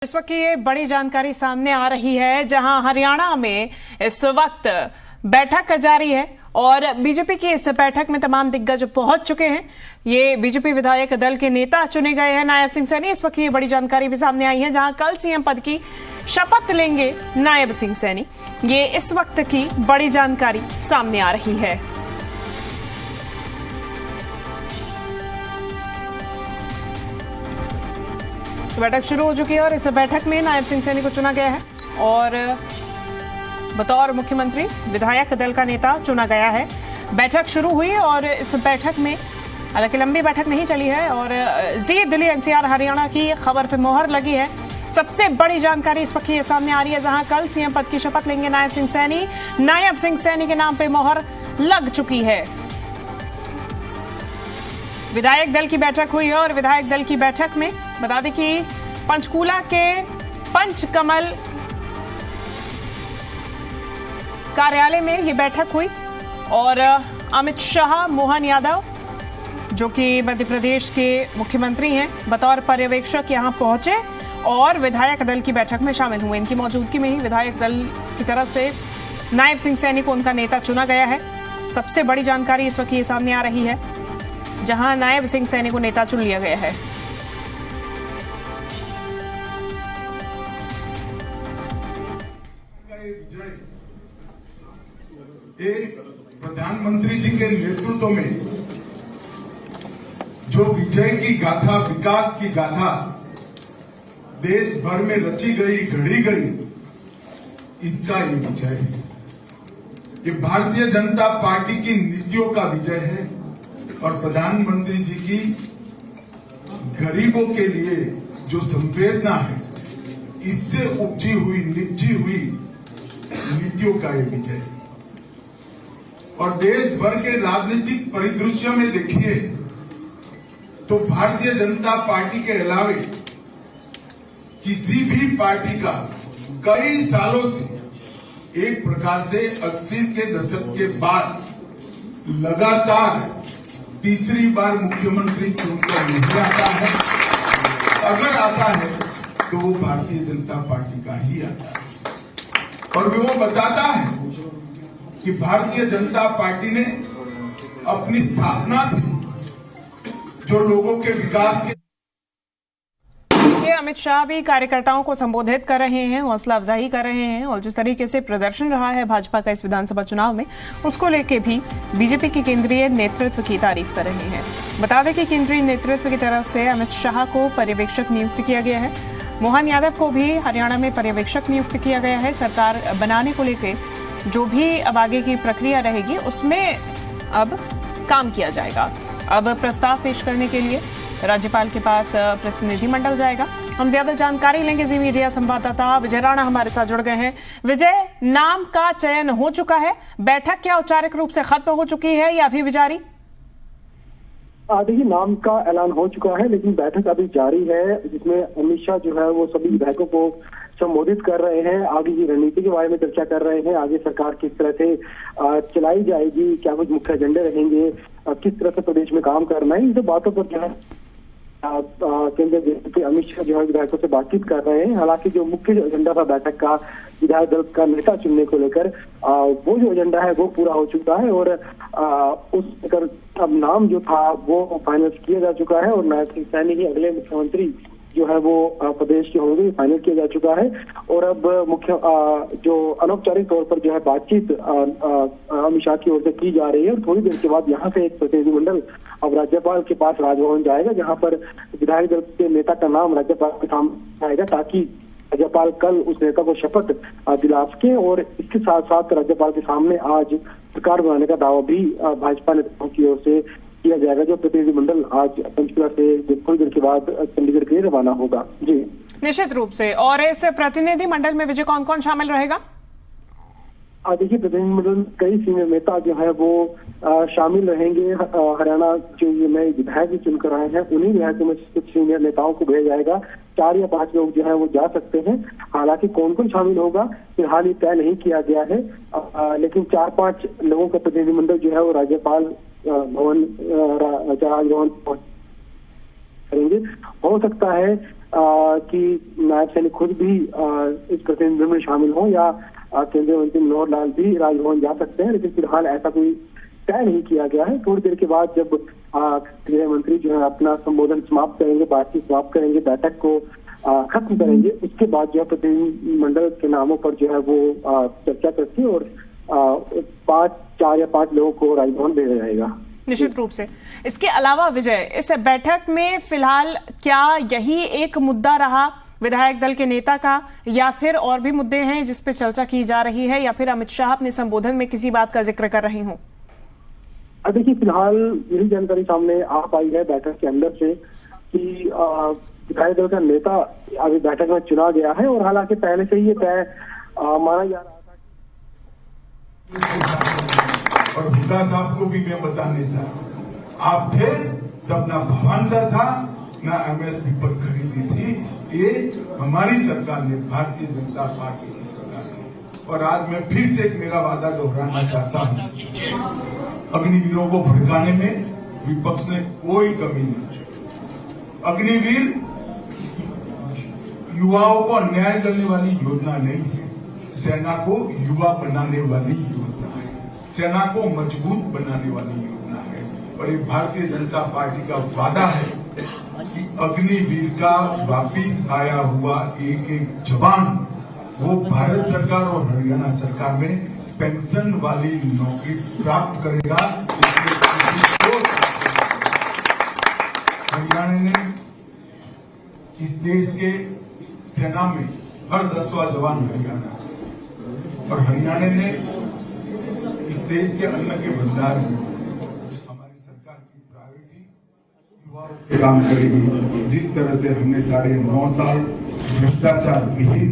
इस वक्त की ये बड़ी जानकारी सामने आ रही है, जहां हरियाणा में इस वक्त बैठक जारी है और बीजेपी की इस बैठक में तमाम दिग्गज पहुंच चुके हैं। ये बीजेपी विधायक दल के नेता चुने गए हैं नायब सिंह सैनी। इस वक्त ये बड़ी जानकारी भी सामने आई है, जहां कल सीएम पद की शपथ लेंगे नायब सिंह सैनी। ये इस वक्त की बड़ी जानकारी सामने आ रही है। बैठक शुरू हो चुकी है और इस बैठक में नायब सिंह सैनी को चुना गया है और बतौर मुख्यमंत्री विधायक दल का नेता चुना गया है। बैठक शुरू हुई और इस बैठक में, हालांकि लंबी बैठक नहीं चली है और जी दिल्ली एनसीआर हरियाणा की खबर पे मोहर लगी है। सबसे बड़ी जानकारी इस वक्त ये सामने आ रही है, जहां कल सीएम पद की शपथ लेंगे नायब सिंह सैनी। नायब सिंह सैनी के नाम पे मोहर लग चुकी है। विधायक दल की बैठक हुई है और विधायक दल की बैठक में बता दें कि पंचकूला के पंचकमल कार्यालय में ये बैठक हुई और अमित शाह, मोहन यादव जो कि मध्य प्रदेश के मुख्यमंत्री हैं, बतौर पर्यवेक्षक यहां पहुंचे और विधायक दल की बैठक में शामिल हुए। इनकी मौजूदगी में ही विधायक दल की तरफ से नायब सिंह सैनी को उनका नेता चुना गया है। सबसे बड़ी जानकारी इस वक्त ये सामने आ रही है, जहां नायब सिंह सैनी को नेता चुन लिया गया है। प्रधानमंत्री जी के नेतृत्व में जो विजय की गाथा, विकास की गाथा देश भर में रची गई, घड़ी गई, इसका ये विजय है। ये भारतीय जनता पार्टी की नीतियों का विजय है और प्रधानमंत्री जी की गरीबों के लिए जो संवेदना है, इससे उपजी हुई, निपजी हुई नीतियों का ये विजय है। और देश भर के राजनीतिक परिदृश्य में देखिए तो भारतीय जनता पार्टी के अलावे किसी भी पार्टी का कई सालों से एक प्रकार से 80 के दशक के बाद लगातार तीसरी बार मुख्यमंत्री चुनकर नहीं आता है। अगर आता है तो वो भारतीय जनता पार्टी का ही आता है और वो बताता है कि भारतीय जनता पार्टी ने अपनी स्थापना से जो लोगों के विकास के अमित शाह भी कार्यकर्ताओं को संबोधित कर रहे हैं, हौसला अफजाई कर रहे हैं और जिस तरीके से प्रदर्शन रहा है भाजपा का इस विधानसभा चुनाव में, उसको लेके भी बीजेपी की केंद्रीय नेतृत्व की तारीफ कर रहे हैं। बता दें कि केंद्रीय नेतृत्व की तरफ से अमित शाह को पर्यवेक्षक नियुक्त किया गया है। मोहन यादव को भी हरियाणा में पर्यवेक्षक नियुक्त किया गया है। सरकार बनाने को लेकर जो भी अब आगे की प्रक्रिया रहेगी उसमें अब काम किया जाएगा। अब प्रस्ताव पेश करने के लिए राज्यपाल के पास प्रतिनिधिमंडल जाएगा। हम ज्यादा जानकारी लेंगे। जी मीडिया संवाददाता विजय राणा हमारे साथ जुड़ गए हैं। विजय, नाम का चयन हो चुका है, बैठक क्या औपचारिक रूप से खत्म हो चुकी है या अभी भी जारी? देखिए, नाम का ऐलान हो चुका है लेकिन बैठक अभी जारी है, जिसमें अमित शाह जो है वो सभी विधायकों को संबोधित कर रहे हैं, आगे की रणनीति के बारे में चर्चा कर रहे हैं, आगे सरकार किस तरह से चलाई जाएगी, क्या कुछ मुख्य एजेंडे रहेंगे, किस तरह से प्रदेश में काम करना है, इन सब बातों पर जो है केंद्रीय गृह अमित शाह जो है विधायकों से बातचीत कर रहे हैं। हालांकि जो मुख्य एजेंडा था बैठक का, विधायक दल का नेता चुनने को लेकर, वो जो एजेंडा है वो पूरा हो चुका है और उस लेकर अब नाम जो था वो फाइनल किया जा चुका है और नायब सिंह सैनी ही अगले मुख्यमंत्री जो है वो प्रदेश के होंगे, फाइनल किया जा चुका है। और अब मुख्य जो अनौपचारिक तौर पर जो है बातचीत अमित शाह की ओर से की जा रही है और थोड़ी देर के बाद यहाँ से एक प्रतिनिधिमंडल अब राज्यपाल के पास राजभवन जाएगा, जहाँ पर विधायक दल के नेता का नाम राज्यपाल के सामने आएगा ताकि राज्यपाल कल उस नेता को शपथ दिला सके। और इसके साथ साथ राज्यपाल के सामने आज सरकार बनाने का दावा भी भाजपा नेताओं की ओर से किया जाएगा, जो प्रतिनिधिमंडल आज पंचकुला से थोड़ी देर के बाद चंडीगढ़ के लिए रवाना होगा। जी, निश्चित रूप से। और इस प्रतिनिधिमंडल में विजय कौन कौन शामिल रहेगा? देखिए, प्रतिनिधिमंडल कई सीनियर नेता जो है वो शामिल रहेंगे। हरियाणा जो ये नए विधायक चुनकर आए हैं, उन्हीं विधायकों में कुछ सीनियर नेताओं को भेजा जाएगा। 4 या 5 लोग जो है वो जा सकते हैं। हालांकि कौन कौन शामिल होगा फिलहाल ये तय नहीं किया गया है, लेकिन 4-5 लोगों का प्रतिनिधिमंडल जो है वो राज्यपाल भवन राजभवन करेंगे। हो सकता है कि नायब सैनी खुद भी इस प्रतिनिधिमंडल में शामिल हों या केंद्रीय मंत्री मनोहर लाल भी राजभवन जा सकते हैं, लेकिन फिलहाल ऐसा कोई तय नहीं किया गया है। थोड़ी देर के बाद जब गृह मंत्री जो है अपना संबोधन समाप्त करेंगे, बातचीत समाप्त करेंगे, बैठक को खत्म करेंगे, उसके बाद जो है प्रतिनिधिमंडल के नामों पर जो है वो चर्चा करके और 4 या 5 लोगों को राजभवन भेजा जाएगा। निश्चित रूप से। इसके अलावा विजय, इस बैठक में फिलहाल क्या यही एक मुद्दा रहा विधायक दल के नेता का, या फिर और भी मुद्दे हैं जिस पे चर्चा की जा रही है, या फिर अमित शाह अपने संबोधन में किसी बात का जिक्र कर रहे हों? देखिए, फिलहाल यही जानकारी सामने आ पाई है बैठक के अंदर से कि विधायक दल का नेता अभी बैठक में चुना गया है, और हालांकि पहले से ही ये तय माना जा रहा था। और हुड्डा साहब को भी मैं बताने था, आप थे तब ना भावांतर था ना एमएसपी पर खरीदी थी, ये हमारी सरकार ने, भारतीय जनता पार्टी की सरकार ने। और आज मैं फिर से मेरा वादा दोहराना चाहता हूं, अग्निवीरों को भड़काने में विपक्ष ने कोई कमी नहीं। अग्निवीर युवाओं को अन्याय करने वाली योजना नहीं है, सेना को युवा बनाने वाली योजना है, सेना को मजबूत बनाने वाली योजना है। और ये भारतीय जनता पार्टी का वादा है कि अग्निवीर का वापिस आया हुआ एक जवान वो भारत सरकार और हरियाणा सरकार में पेंशन वाली नौकरी प्राप्त करेगा। हरियाणा ने इस देश के सेना में हर 10वां जवान हरियाणा से, और हरियाणा ने इस देश के अन्न के भंडार में हमारी सरकार की प्रायोरिटी युवाओं से काम करेगी। जिस तरह से हमने 9.5 साल भ्रष्टाचार विहीन,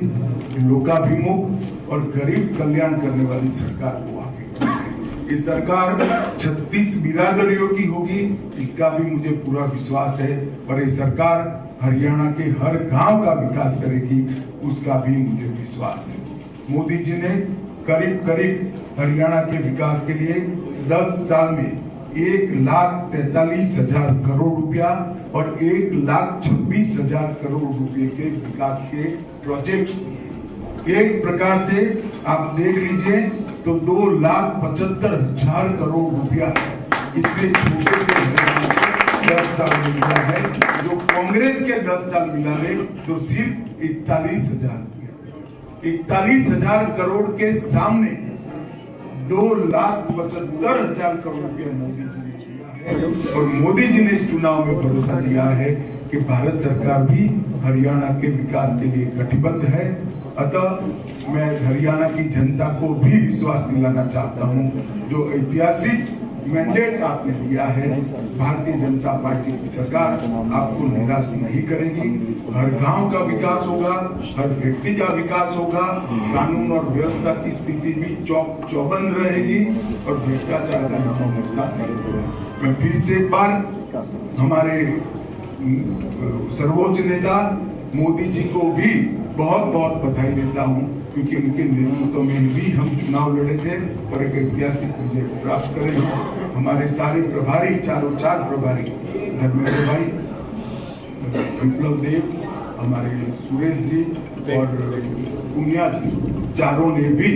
लोकाभिमुख और गरीब कल्याण करने वाली सरकार को आगे बढ़ाएंगे। इस सरकार 36 बिरादरियों की होगी, इसका भी मुझे पूरा विश्वास है। और ये सरकार हरियाणा के हर गांव का विकास करेगी, उसका भी मुझे विश्वास है। मोदी जी ने करीब हरियाणा के विकास के लिए 10 साल में 1,43,000 करोड़ रुपया और 1,26,000 करोड़ रुपए के विकास के प्रोजेक्ट्स। एक प्रकार से आप देख लीजिए तो 2,75,000 करोड़ रुपया इतने छोटे से 10 साल में मिला है, जो कांग्रेस के 10 साल मिला है तो सिर्फ 41,000 रुपया। 41,000 करोड़ के सामने 2,75,000 करोड़ रुपया मोदी जी ने किया है। और मोदी जी ने इस चुनाव में भरोसा दिया है कि भारत सरकार भी हरियाणा के विकास के लिए कटिबद्ध है। अतः मैं हरियाणा की जनता को भी विश्वास दिलाना चाहता हूं, जो ऐतिहासिक मैंडेट आपने दिया है, भारतीय जनता पार्टी की सरकार आपको निराश नहीं करेगी। हर गांव का विकास होगा, हर व्यक्ति का विकास होगा, कानून और व्यवस्था की स्थिति भी चौबंद रहेगी और भ्रष्टाचार का नामो निशान नहीं होगा। मैं फिर से एक बार हमारे सर्वोच्च नेता मोदी जी को भी बहुत बहुत बधाई देता हूं, क्योंकि उनके नेतृत्व में भी हम चुनाव लड़े थे और एक ऐतिहासिक विजय प्राप्त करें। हमारे सारे प्रभारी, चार प्रभारी, धर्मेंद्र भाई, विप्लव देव, हमारे सुरेश जी और पुनिया जी, चारों ने भी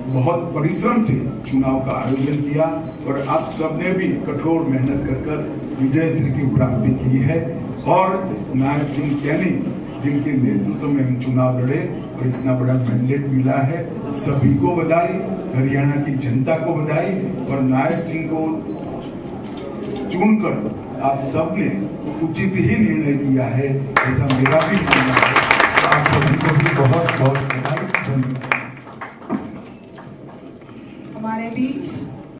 बहुत परिश्रम से चुनाव का आयोजन किया और आप सबने भी कठोर मेहनत कर विजय श्री की प्राप्ति की है। और नायब सिंह सैनी, जिनके नेतृत्व में हम चुनाव लड़े और इतना बड़ा मैंडेट मिला है, सभी को बधाई, हरियाणा की जनता को बधाई। और नायब सिंह को चुनकर आप सबने उचित ही निर्णय किया है, ऐसा मेरा भी मानना है। आप सभी को भी बहुत बहुत